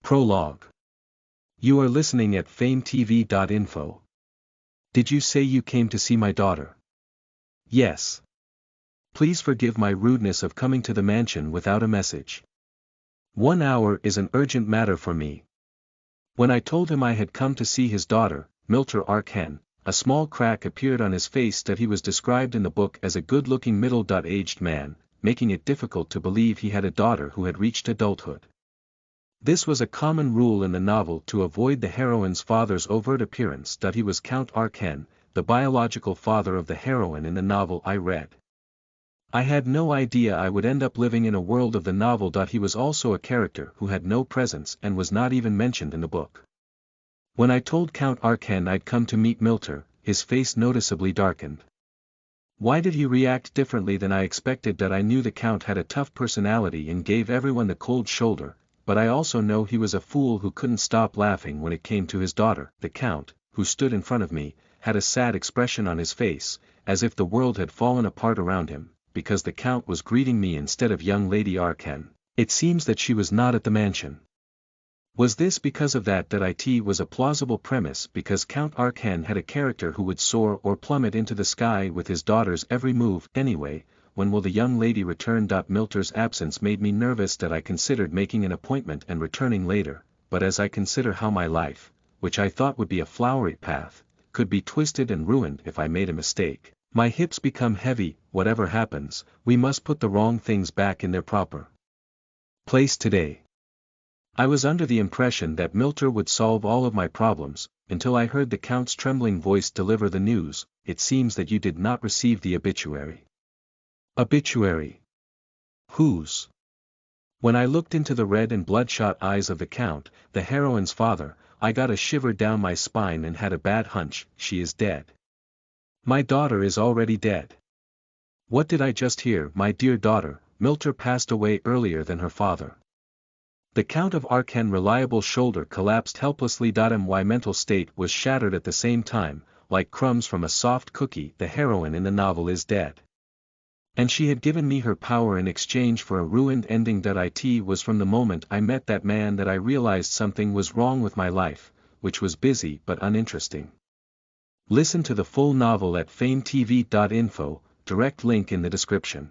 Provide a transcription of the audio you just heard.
Prologue. You are listening at famvetv.info. Did you say you came to see my daughter? Yes. Please forgive my rudeness of coming to the mansion without a message. 1 hour is an urgent matter for me. When I told him I had come to see his daughter, Milter Arkhen, a small crack appeared on his face that he was described in the book as a good-looking middle-aged man, making it difficult to believe he had a daughter who had reached adulthood. This was a common rule in the novel to avoid the heroine's father's overt appearance that he was Count Arkhen, the biological father of the heroine in the novel I read. I had no idea I would end up living in a world of the novel. He was also a character who had no presence and was not even mentioned in the book. When I told Count Arkhen I'd come to meet Milter, his face noticeably darkened. Why did he react differently than I expected? That I knew the Count had a tough personality and gave everyone the cold shoulder, but I also know he was a fool who couldn't stop laughing when it came to his daughter. The Count, who stood in front of me, had a sad expression on his face, as if the world had fallen apart around him, because the Count was greeting me instead of young Lady Arkhen. It seems that she was not at the mansion. Was this because of that it was a plausible premise because Count Arkhen had a character who would soar or plummet into the sky with his daughter's every move? Anyway, when will the young lady return? Milter's absence made me nervous that I considered making an appointment and returning later, but as I consider how my life, which I thought would be a flowery path, could be twisted and ruined if I made a mistake, my hips become heavy. Whatever happens, we must put the wrong things back in their proper place today. I was under the impression that Milter would solve all of my problems, until I heard the Count's trembling voice deliver the news. It seems that you did not receive the obituary. Obituary? Whose? When I looked into the red and bloodshot eyes of the Count, the heroine's father, I got a shiver down my spine and had a bad hunch. She is dead. My daughter is already dead. What did I just hear? My dear daughter, Milter passed away earlier than her father. The Count of Arkhen's reliable shoulder collapsed helplessly. My mental state was shattered at the same time, like crumbs from a soft cookie. The heroine in the novel is dead. And she had given me her power in exchange for a ruined ending. It was from the moment I met that man that I realized something was wrong with my life, which was busy but uninteresting. Listen to the full novel at FameTV.info, direct link in the description.